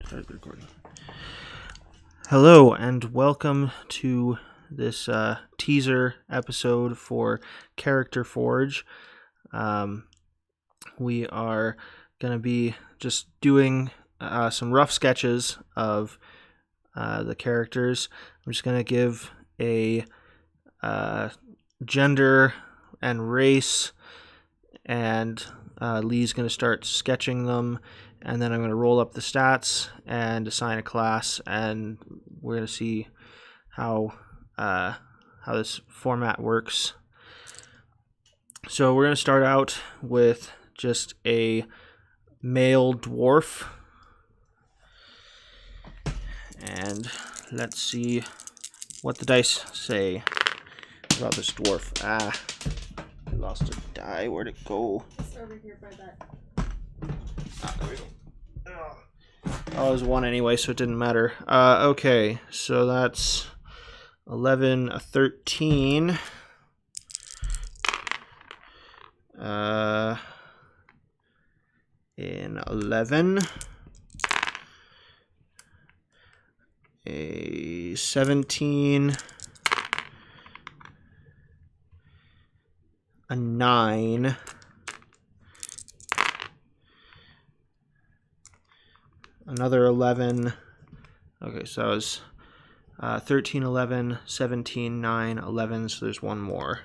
Start the recording. Hello and welcome to this teaser episode for Character Forge. We are going to be just doing some rough sketches of the characters. I'm just going to give a gender and race, and Lee's going to start sketching them, and then I'm going to roll up the stats and assign a class, and we're going to see how this format works. So we're going to start out with just a male dwarf, and let's see what the dice say about this dwarf. I lost a die. Where'd it go? It's over here by that. There we go. Oh, it was 1 anyway, so it didn't matter. Okay, so that's 11, a 13. In 11. A 17. A 9. Another 11. Okay, so that was 13, 11, 17, 9, 11, so there's one more.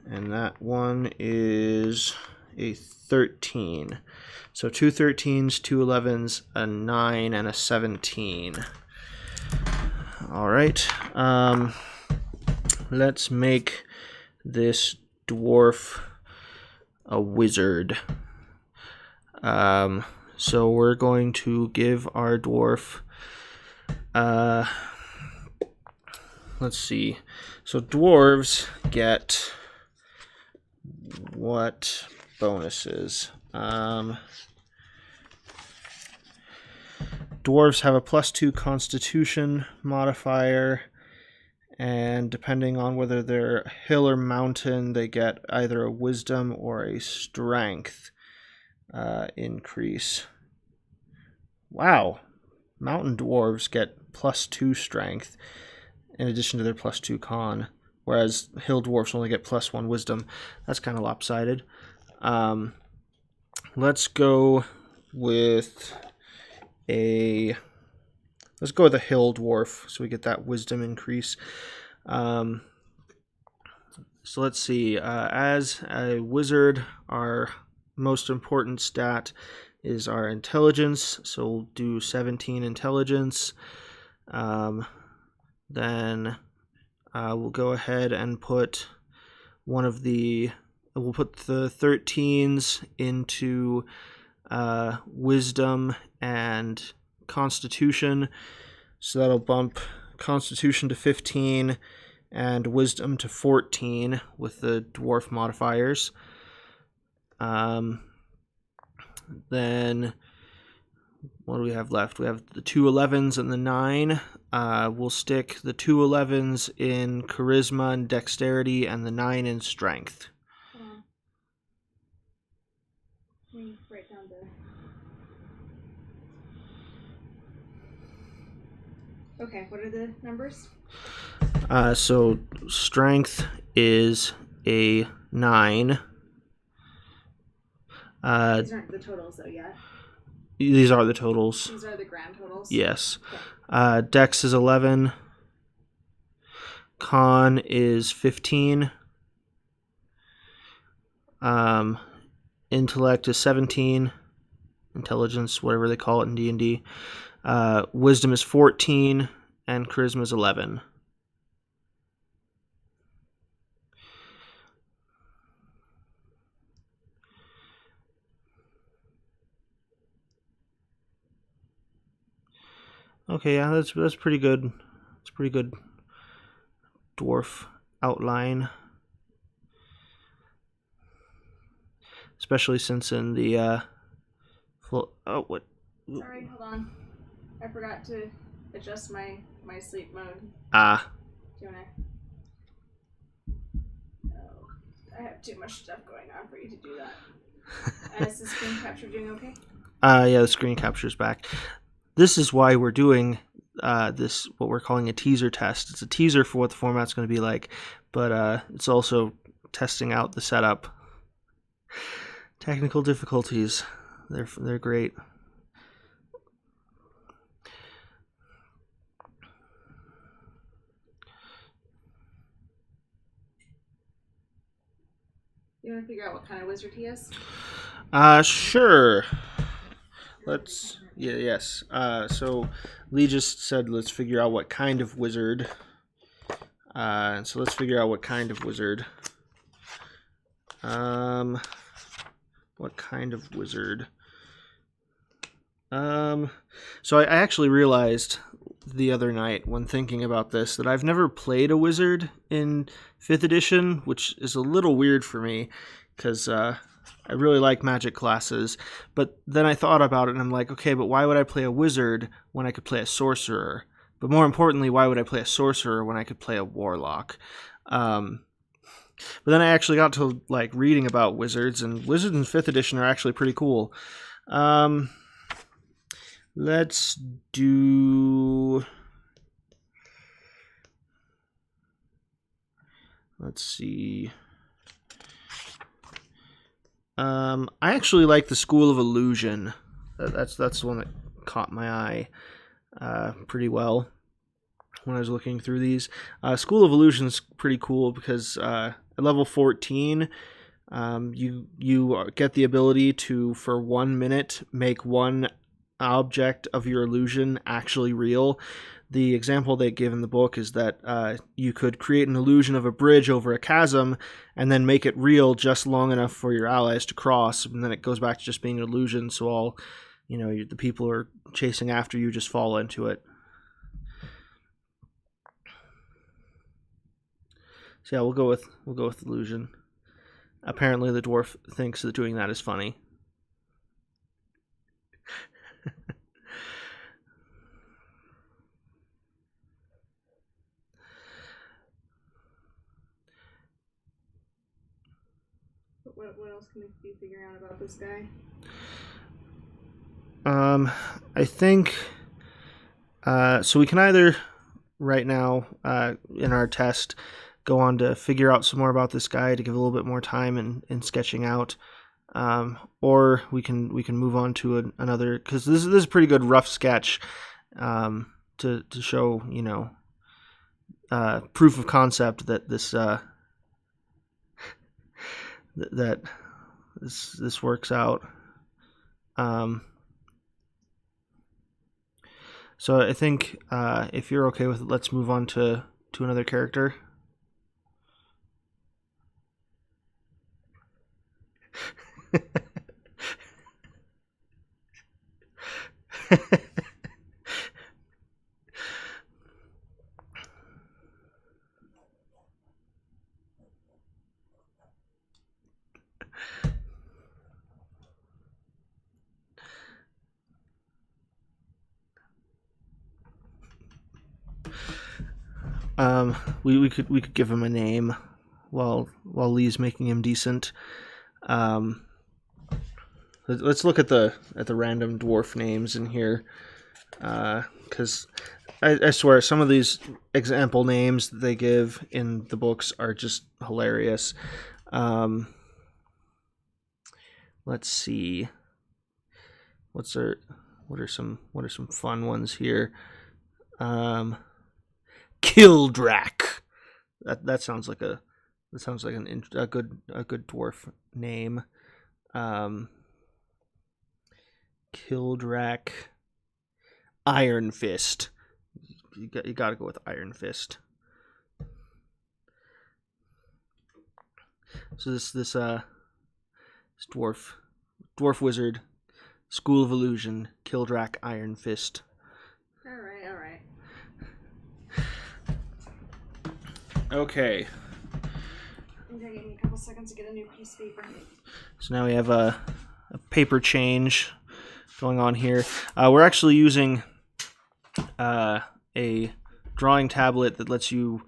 And that one is a 13. So 2 13s, 2 11s, a 9, and a 17. All right. Let's make this dwarf a wizard. So we're going to give our dwarf, let's see. So dwarves get what bonuses? Dwarves have a +2 Constitution modifier, and depending on whether they're hill or mountain, they get either a wisdom or a strength increase. Wow, mountain dwarves get +2 strength in addition to their +2 con, whereas hill dwarfs only get +1 wisdom. That's kind of lopsided. Let's go with a hill dwarf so we get that wisdom increase. So let's see. As a wizard, our most important stat is our intelligence, so we'll do 17 intelligence. Then we'll go ahead and put we'll put the 13s into wisdom and constitution, so that'll bump constitution to 15 and wisdom to 14 with the dwarf modifiers. Then what do we have left? We have the 2 11s and the 9. We'll stick the 2 11s in charisma and dexterity and the 9 in strength. Let me write down the... Okay, what are the numbers? So strength is a 9. These aren't the totals though yet. These are the totals. These are the grand totals? Yes. Okay. Dex is 11. Con is 15. Intellect is 17. Intelligence, whatever they call it in D&D. Wisdom is 14. And charisma is 11. Okay, yeah, that's pretty good. It's a pretty good dwarf outline, especially since in the full. Oh, what? Sorry, hold on. I forgot to adjust my sleep mode. Ah. Do you wanna? Oh, I have too much stuff going on for you to do that. Is the screen capture doing okay? Yeah, the screen capture's back. This is why we're doing this, what we're calling a teaser test. It's a teaser for what the format's going to be like, but it's also testing out the setup. Technical difficulties. They're great. You want to figure out what kind of wizard he is? Sure. Yes. So Lee just said let's figure out what kind of wizard. So let's figure out what kind of wizard. What kind of wizard? So I actually realized the other night when thinking about this that I've never played a wizard in 5th edition, which is a little weird for me because I really like magic classes. But then I thought about it and I'm like, okay, but why would I play a wizard when I could play a sorcerer? But more importantly, why would I play a sorcerer when I could play a warlock? But then I actually got to like reading about wizards, and wizards in 5th edition are actually pretty cool. Let's do... Let's see. I actually like the School of Illusion. That's the one that caught my eye pretty well when I was looking through these. School of Illusion is pretty cool because at level 14, you get the ability to, for 1 minute, make one object of your illusion actually real. The example they give in the book is that you could create an illusion of a bridge over a chasm and then make it real just long enough for your allies to cross, and then it goes back to just being an illusion, so all the people who are chasing after you just fall into it. So yeah, we'll go with illusion. Apparently the dwarf thinks that doing that is funny. What else can we be figuring out about this guy? I think so we can either right now in our test go on to figure out some more about this guy to give a little bit more time in sketching out, or we can move on to another, because this is a pretty good rough sketch to show proof of concept that this that this works out. So I think if you're okay with it, let's move on to another character. We could give him a name while Lee's making him decent. Let's look at the random dwarf names in here, because I swear some of these example names that they give in the books are just hilarious. Let's see. What are some fun ones here? Kildrak. That sounds like a good dwarf name. Kildrak. Iron Fist. You got to go with Iron Fist. So this dwarf wizard, School of Illusion, Kildrak, Iron Fist. All right. Okay. Okay, give me a couple seconds to get a new piece of paper. So now we have a paper change going on here. We're actually using a drawing tablet that lets you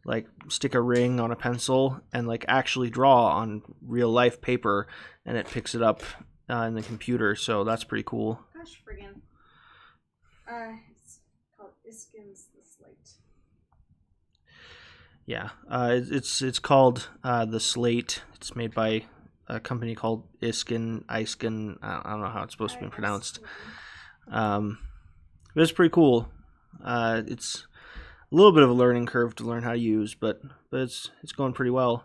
like stick a ring on a pencil and like actually draw on real life paper, and it picks it up in the computer, so that's pretty cool. Gosh, friggin'. It's called Iskins the Slate. Yeah, it's called the Slate. It's made by a company called Iskin. I don't know how it's supposed to be pronounced. But it's pretty cool. It's a little bit of a learning curve to learn how to use, but it's going pretty well.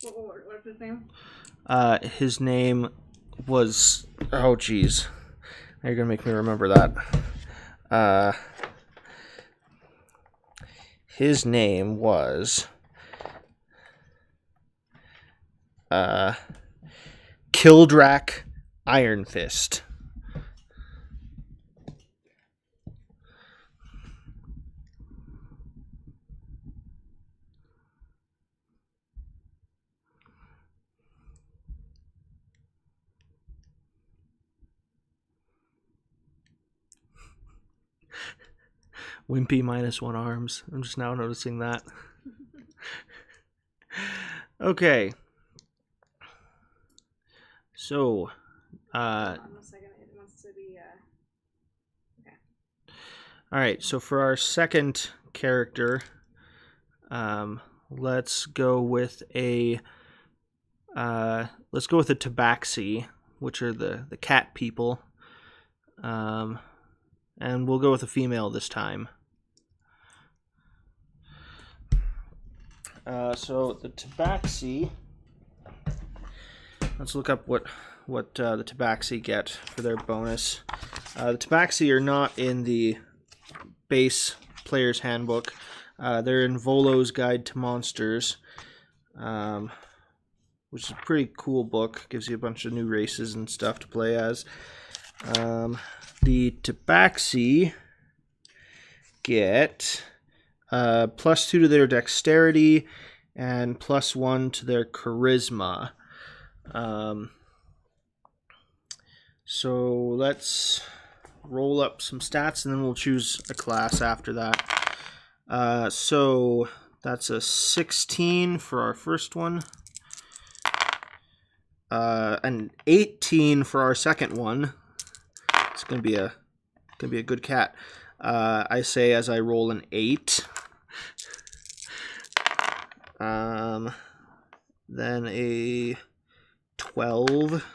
What's his name? His name was, oh geez, now you're gonna make me remember that. His name was Kildrak Iron Fist. Wimpy -1 arms. I'm just now noticing that. Okay. So, Hold on 1 second. It wants to be. Okay. All right. So for our second character, let's go with a tabaxi, which are the cat people. And we'll go with a female this time. So the tabaxi. Let's look up what the tabaxi get for their bonus. The tabaxi are not in the base player's handbook. They're in Volo's Guide to Monsters, which is a pretty cool book. Gives you a bunch of new races and stuff to play as. The tabaxi get +2 to their dexterity and +1 to their charisma. So let's roll up some stats and then we'll choose a class after that. So that's a 16 for our first one. An 18 for our second one. It's gonna be a good cat. I say as I roll an 8. Then a 12.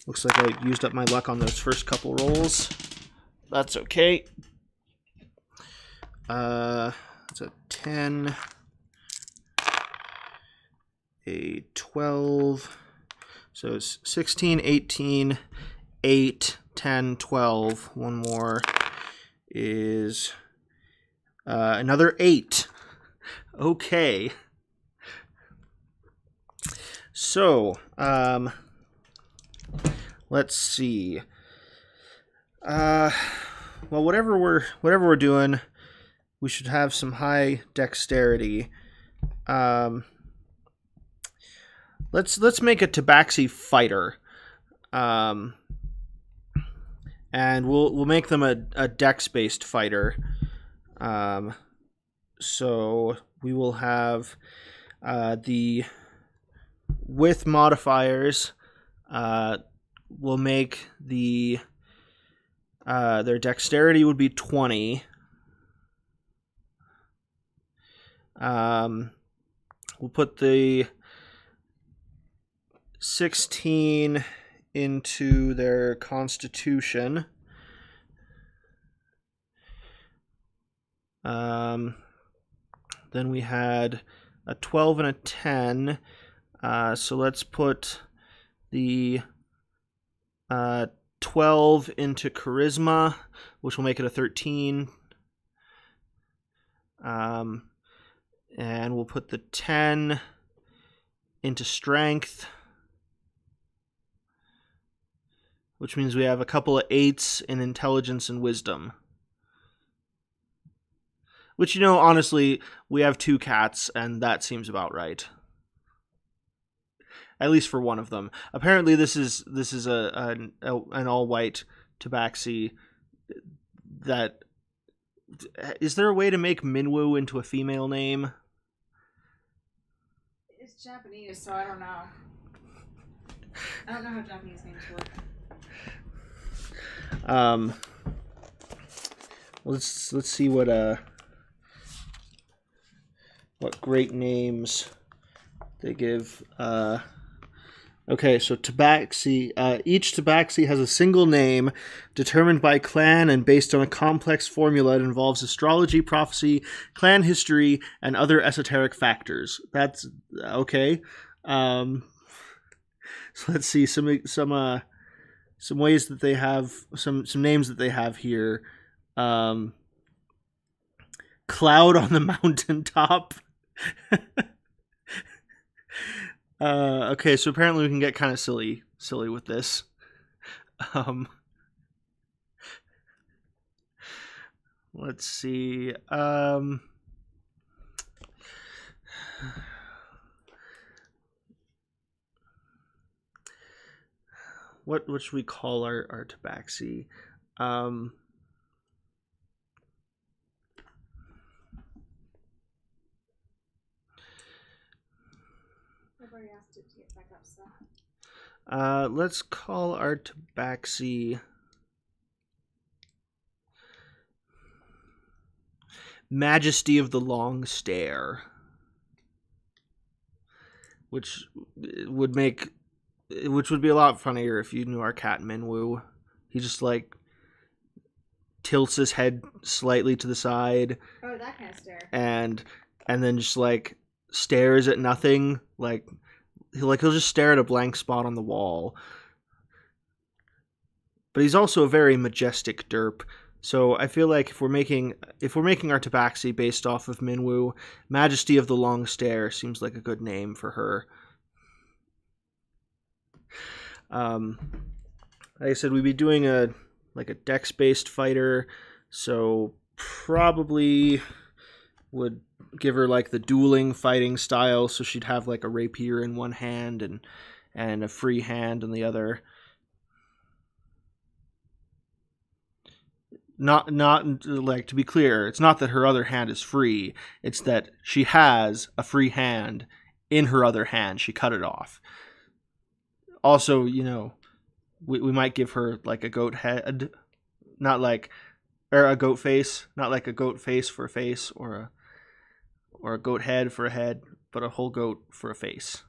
Looks like I used up my luck on those first couple rolls. That's okay. It's a 10. A 12. So it's 16, 18, 8, 10, 12. One more is another 8. Okay. So, let's see. Well, whatever we're doing, we should have some high dexterity. Let's make a tabaxi fighter. And we'll make them a dex-based fighter. So we will have with modifiers. We'll make their dexterity would be 20. We'll put the 16 into their constitution. Then we had a 12 and a 10. So let's put the 12 into charisma, which will make it a 13. And we'll put the 10 into strength, which means we have a couple of 8s in intelligence and wisdom. Which, honestly, we have 2 cats, and that seems about right. At least for one of them. Apparently, this is an all-white tabaxi. That is there a way to make Minwoo into a female name? It's Japanese, so I don't know. I don't know how Japanese names work. Let's see what great names they give. Okay, so tabaxi. Each tabaxi has a single name determined by clan and based on a complex formula that involves astrology, prophecy, clan history, and other esoteric factors. That's okay. So let's see some ways that they have some names that they have here. Cloud on the mountaintop. Okay, so apparently we can get kind of silly with this. Let's see. What should we call our tabaxi? I've already asked it to get back up, so. Let's call our tabaxi Majesty of the Long Stare, which would be a lot funnier if you knew our cat Minwoo. He just like tilts his head slightly to the side. Oh, that kind of stare. And then just like stares at nothing, like he'll just stare at a blank spot on the wall. But he's also a very majestic derp. So I feel like if we're making our tabaxi based off of Minwoo, Majesty of the Long Stare seems like a good name for her. Like I said, we'd be doing a dex-based fighter, so probably would give her like the dueling fighting style, so she'd have like a rapier in one hand and a free hand in the other. Not like, to be clear, it's not that her other hand is free, it's that she has a free hand in her other hand. She cut it off. Also, we might give her like a goat head, or a goat face, not like a goat face for a face, or a goat head for a head, but a whole goat for a face.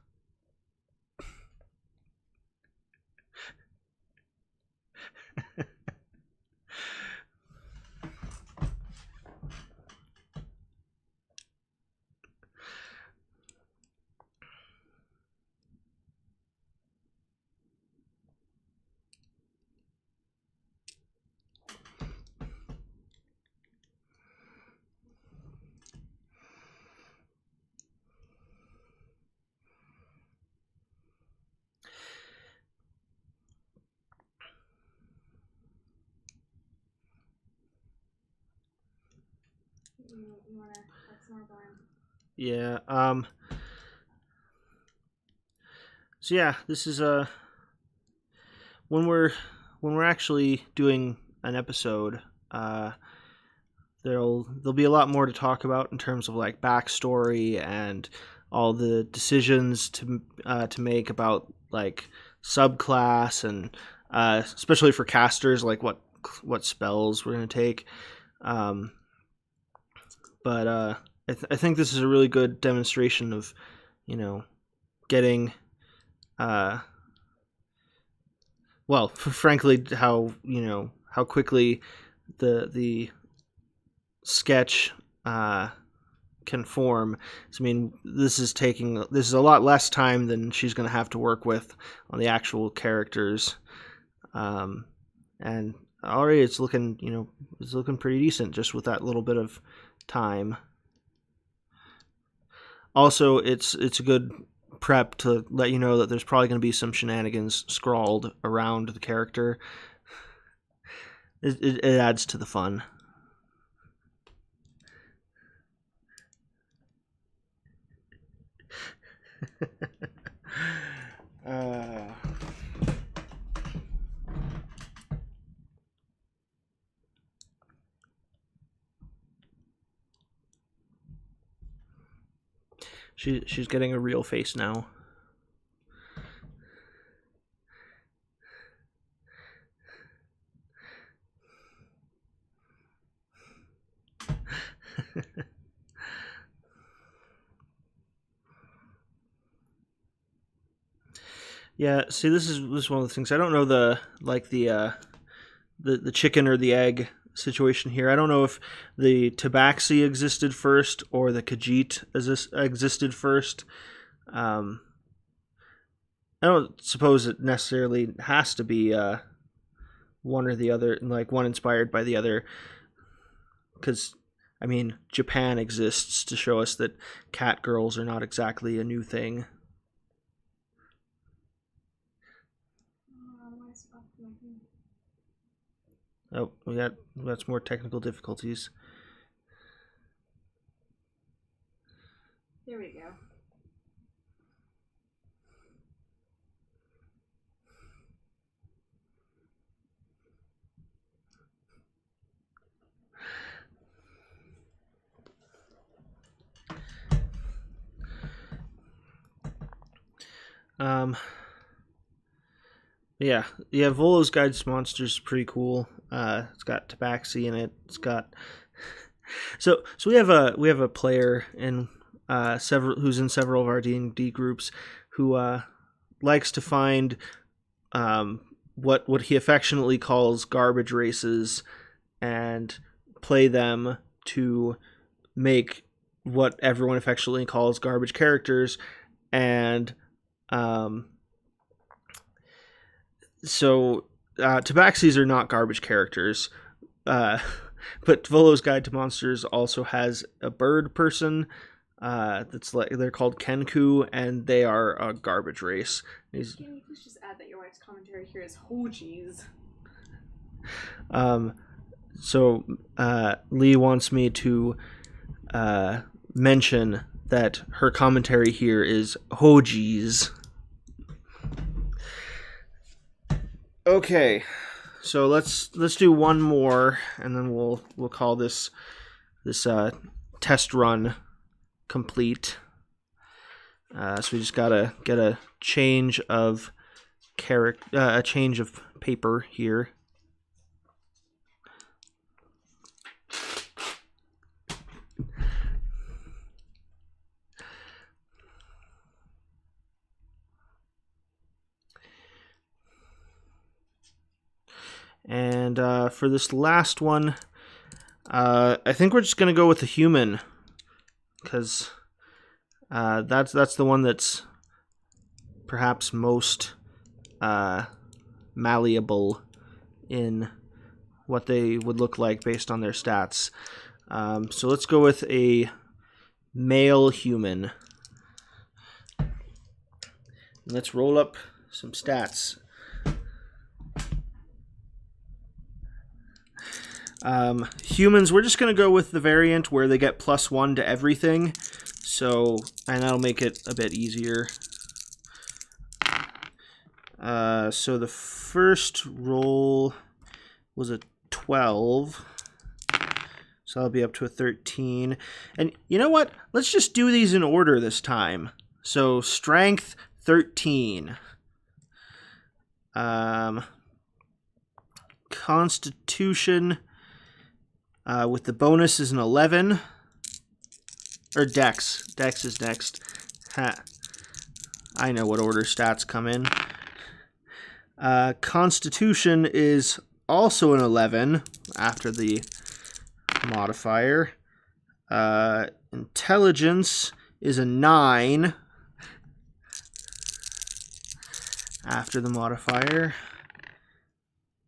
You want to flex more blind? Yeah. So yeah, this is when we're actually doing an episode, there'll be a lot more to talk about in terms of like backstory and all the decisions to make about like subclass and especially for casters, like what spells we're going to take. But I think this is a really good demonstration of, getting, frankly, how quickly the sketch can form. So, I mean, this is a lot less time than she's going to have to work with on the actual characters, and already it's looking pretty decent just with that little bit of time. Also, it's a good prep to let you know that there's probably going to be some shenanigans scrawled around the character. It adds to the fun. She's getting a real face now. Yeah, see, this is one of the things. I don't know the chicken or the egg situation here. I don't know if the tabaxi existed first or the Khajiit existed first. I don't suppose it necessarily has to be one or the other, like one inspired by the other, because I mean, Japan exists to show us that cat girls are not exactly a new thing. Oh, we got some more technical difficulties. There we go. Yeah, Volo's Guide to Monsters is pretty cool. It's got Tabaxi in it. It's got so we have a player in who's in several of our D&D groups who likes to find what he affectionately calls garbage races and play them to make what everyone affectionately calls garbage characters. And so Tabaxis are not garbage characters, but Volo's Guide to Monsters also has a bird person that's like, they're called Kenku, and they are a garbage race. Can you please just add that your wife's commentary here is "hojies"? So Lee wants me to mention that her commentary here is hojies. Okay, so let's do one more, and then we'll call this test run complete. So we just gotta get a change of a change of paper here. And for this last one, I think we're just gonna go with the human, because that's the one that's perhaps most malleable in what they would look like based on their stats. So let's go with a male human. Let's roll up some stats. Humans, we're just going to go with the variant where they get +1 to everything, and that'll make it a bit easier. So the first roll was a 12, so I'll be up to a 13. And you know what? Let's just do these in order this time. So strength 13. Constitution with the bonus is an 11. Or Dex. Dex is next. Ha. I know what order stats come in. Constitution is also an 11 after the modifier. Intelligence is a 9 after the modifier.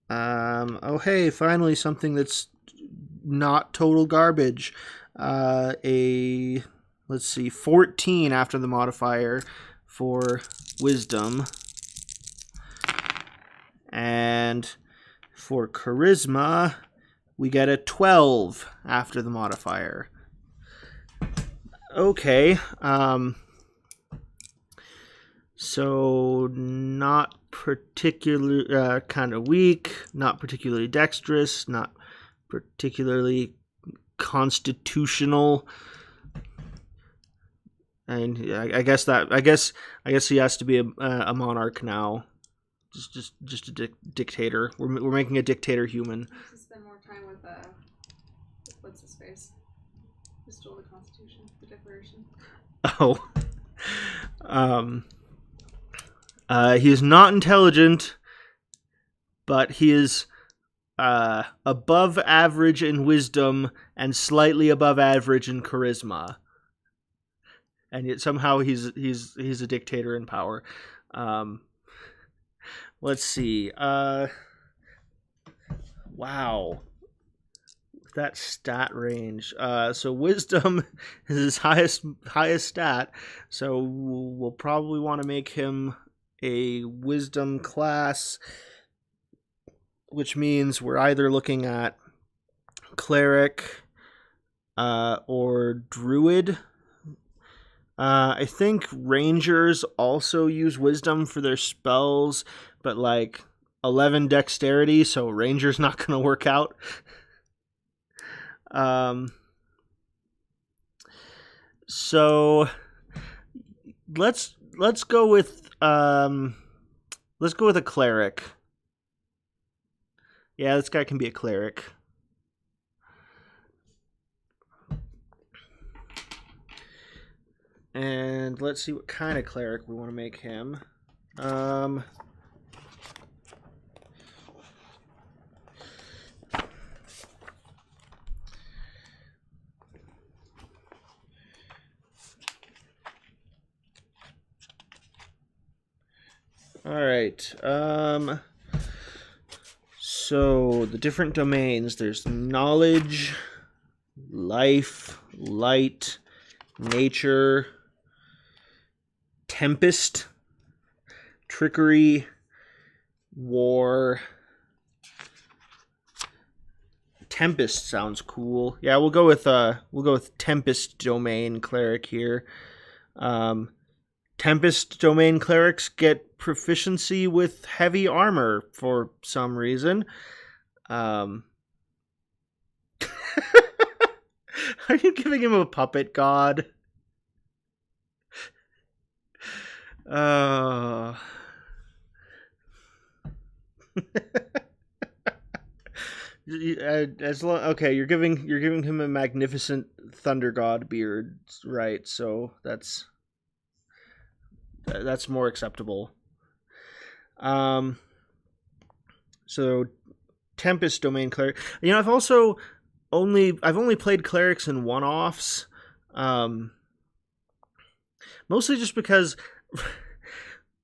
Oh hey, finally something that's not total garbage. Let's see, 14 after the modifier for wisdom. And for charisma, we get a 12 after the modifier. Okay, so not particularly kind of weak, not particularly dexterous, not particularly constitutional, and I guess he has to be a monarch now, just a dictator. We're making a dictator human. To spend more time with what's his face? Who stole the Constitution, the Declaration? Oh, He is not intelligent, but he is above average in wisdom and slightly above average in charisma. And yet somehow he's a dictator in power. Let's see. Wow. That stat range. So wisdom is his highest stat. So we'll probably want to make him a wisdom class, which means we're either looking at cleric or druid. I think rangers also use wisdom for their spells, but like 11 dexterity, so ranger's not going to work out. So let's go with a cleric. Yeah, this guy can be a cleric. And let's see what kind of cleric we want to make him. All right. So the different domains, there's knowledge, life, light, nature, tempest, trickery, war. Tempest sounds cool. Yeah, we'll go with Tempest domain cleric here. Tempest domain clerics get proficiency with heavy armor for some reason. Are you giving him a puppet god? Okay, you're giving him a magnificent thunder god beard, right? So that's more acceptable. So Tempest domain cleric. You know, I've only played clerics in one-offs. Mostly just because,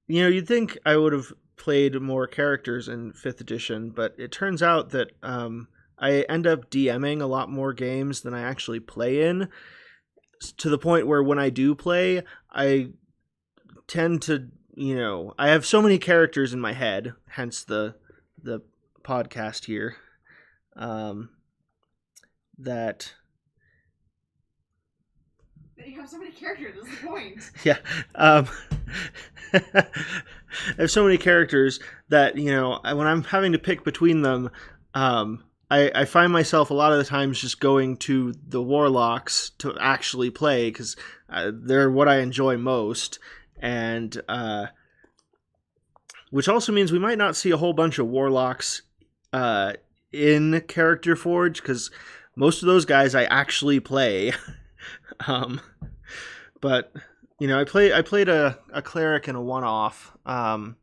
you know, you'd think I would have played more characters in 5th edition, but it turns out that I end up DMing a lot more games than I actually play in, to the point where when I do play, I tend to, you know, I have so many characters in my head, hence the podcast here, that you have so many characters, that's the point. Yeah. I have so many characters that, you know, when I'm having to pick between them, I find myself a lot of the times just going to the warlocks to actually play, because they're what I enjoy most. And which also means we might not see a whole bunch of warlocks in Character Forge, because most of those guys I actually play. But you know, I played a cleric in a one-off, and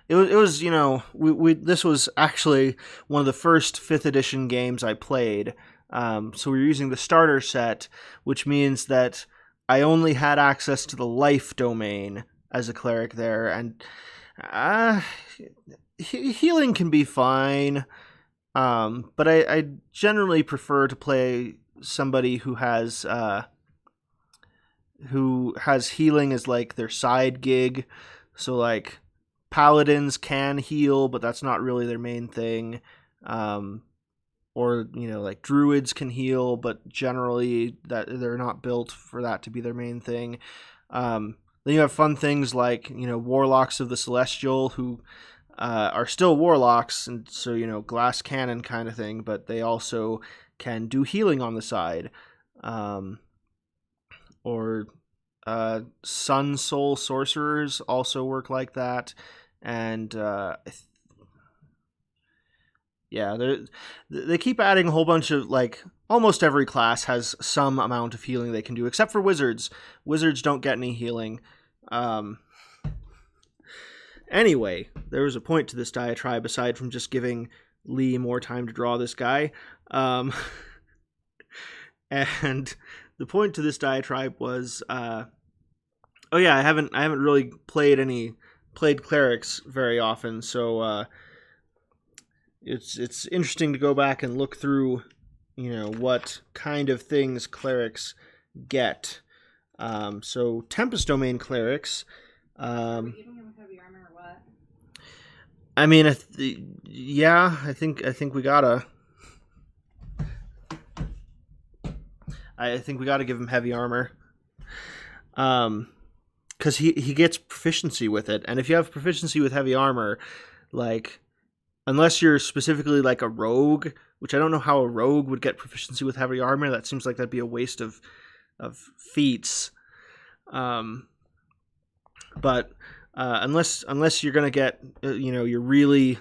it was you know, we this was actually one of the first 5th edition games I played. So we were using the starter set, which means that I only had access to the life domain as a cleric there, and healing can be fine, but I generally prefer to play somebody who has healing as like their side gig. So like paladins can heal, but that's not really their main thing. Or, you know, like druids can heal, but generally that they're not built for that to be their main thing. Then you have fun things like, you know, warlocks of the celestial, who are still warlocks, and so, you know, glass cannon kind of thing, but they also can do healing on the side. Or sun soul sorcerers also work like that. And yeah, they keep adding a whole bunch of, like, almost every class has some amount of healing they can do, except for wizards. Wizards don't get any healing. Anyway, there was a point to this diatribe aside from just giving Lee more time to draw this guy. And the point to this diatribe was, I haven't really played clerics very often, so it's interesting to go back and look through, what kind of things clerics get. So Tempest Domain clerics. You don't have heavy armor or what? I mean, I think we gotta. I think we gotta give him heavy armor. Because he gets proficiency with it, and if you have proficiency with heavy armor, like, unless you're specifically like a rogue, which I don't know how a rogue would get proficiency with heavy armor. That seems like that'd be a waste of feats. But unless you're gonna get, you're really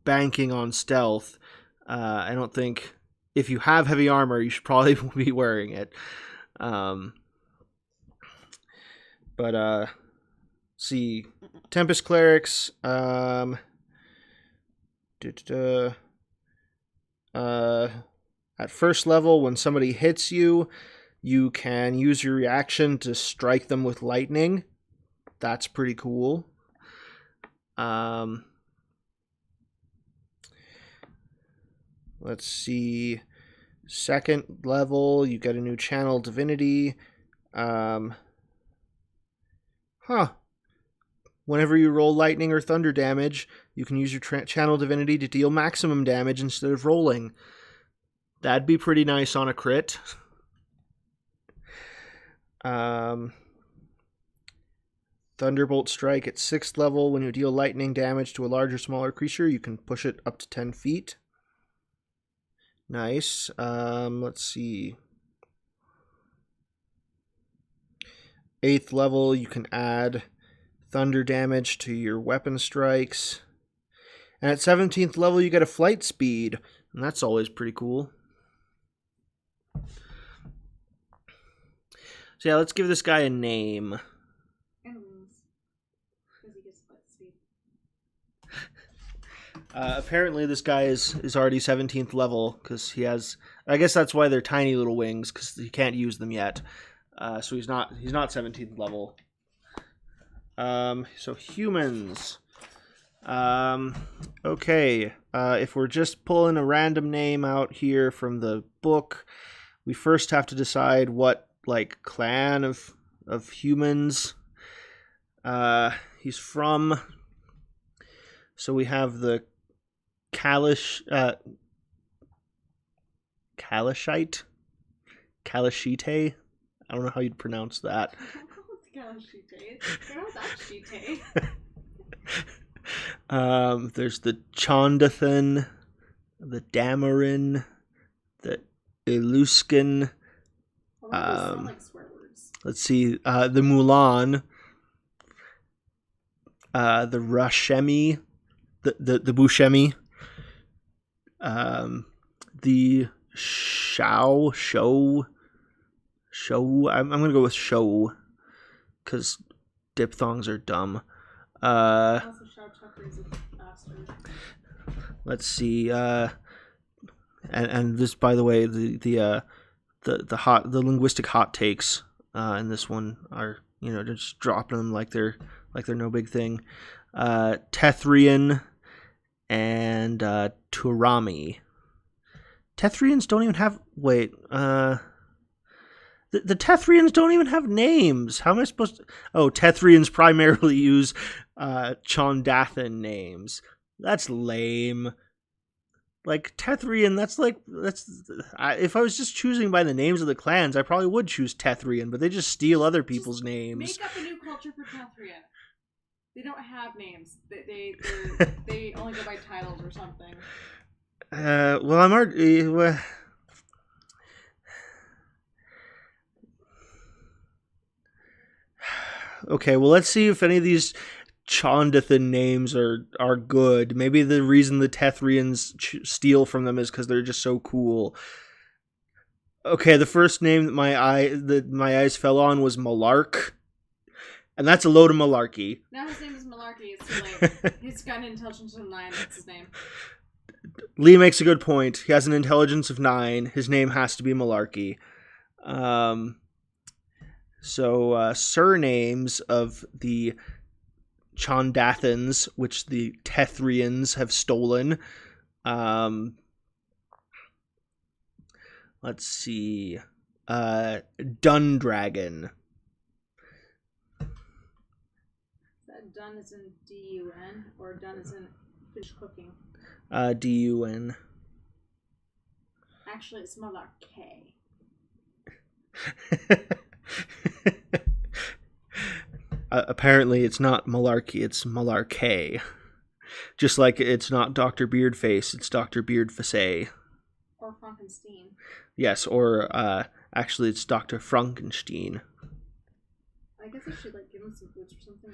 banking on stealth, I don't think, if you have heavy armor, you should probably be wearing it. But see, Tempest clerics. At first level, when somebody hits you, you can use your reaction to strike them with lightning. That's pretty cool. Let's see. Second level, you get a new channel divinity. Whenever you roll lightning or thunder damage, you can use your channel divinity to deal maximum damage instead of rolling. That'd be pretty nice on a crit. Thunderbolt strike at 6th level. When you deal lightning damage to a large or smaller creature, you can push it up to 10 feet. Nice. Let's see. 8th level, you can add thunder damage to your weapon strikes. And at 17th level, you get a flight speed. And that's always pretty cool. So yeah, let's give this guy a name. And wings. Because he gets flight speed. Apparently this guy is already 17th level, because he has... I guess that's why they're tiny little wings, because he can't use them yet. So he's not 17th level. So humans. Okay. If we're just pulling a random name out here from the book, we first have to decide what, like, clan of humans he's from. So we have the Kalashite. Kalashite. I don't know how you'd pronounce that. There's the Chondathan, the Damarin, the Eluskin. Like swear words. Let's see, the Mulan, the Rashemi, the Bushemi, the Show. I'm gonna go with Show, because diphthongs are dumb. Also, Shao Tucker is a bastard. Let's see. And this, by the way, the linguistic hot takes in this one are, just dropping them like they're no big thing. Tethrian and Turami. Tethrians don't even have... Wait, the Tethrians don't even have names. How am I supposed to... Oh, Tethrians primarily use Chondathan names. That's lame. Like, Tethrian, that's... if I was just choosing by the names of the clans, I probably would choose Tethrian, but they just steal other people's names. Make up a new culture for Tethrian. They don't have names. They only go by titles or something. Well, I'm already... Okay, well, let's see if any of these Chondathan names are good. Maybe the reason the Tethrians steal from them is because they're just so cool. Okay, the first name that my eyes fell on was Malark, and that's a load of malarkey. Now his name is malarkey. It's too late. He's got an intelligence of 9. That's his name. Lee makes a good point. He has an intelligence of 9. His name has to be Malarkey. So surnames of the Chondathans, which the Tethrians have stolen. Let's see. Dundragon. Is that dun is in D-U-N or dun is in fish cooking? D-U-N. Actually, it's Malarkey. Apparently, it's not Malarkey, it's Malarkey. Just like it's not Dr. Beardface, it's Dr. Beardface. Or Frankenstein. Yes, or actually, it's Dr. Frankenstein. I guess I should give him some boots or something.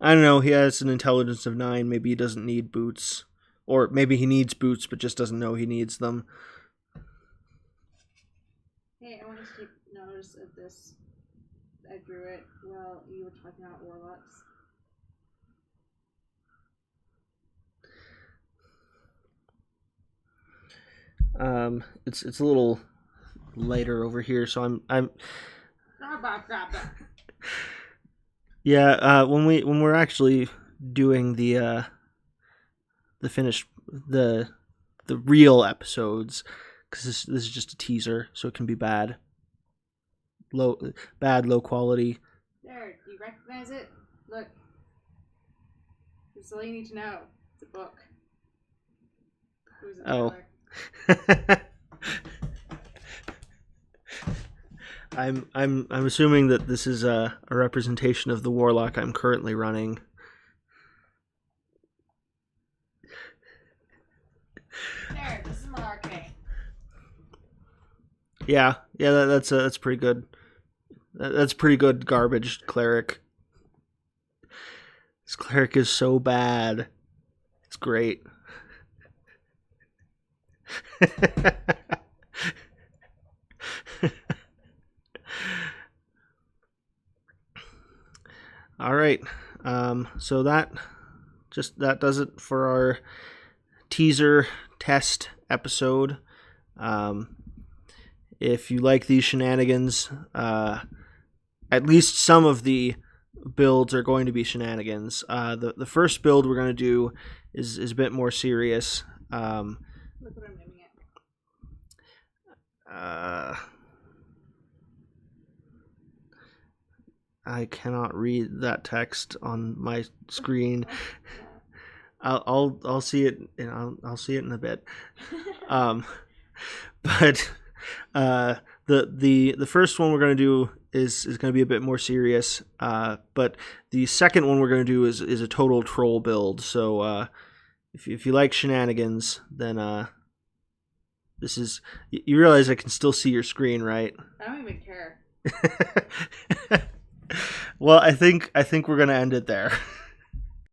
I don't know. He has an intelligence of 9. Maybe he doesn't need boots, or maybe he needs boots but just doesn't know he needs them. Hey, I want to take notice of this. I drew it while you were talking about warlocks. It's a little lighter over here, so I'm. Yeah, when we're actually doing the finished the real episodes, because this is just a teaser, so it can be bad, low quality. There, do you recognize it? Look, that's all you need to know. It's a book. Who's it? Oh. I'm assuming that this is a representation of the warlock I'm currently running. There, this is Malarkey. Yeah, that's pretty good. That's pretty good garbage cleric. This cleric is so bad. It's great. All right. So that does it for our teaser test episode. If you like these shenanigans, at least some of the builds are going to be shenanigans. The first build we're going to do is a bit more serious. Look what I'm naming it. I cannot read that text on my screen. I'll see it. I'll see it in a bit. But the first one we're going to do is going to be a bit more serious. But the second one we're going to do is a total troll build. So if you like shenanigans, then this is. You realize I can still see your screen, right? I don't even care. Well, I think we're going to end it there.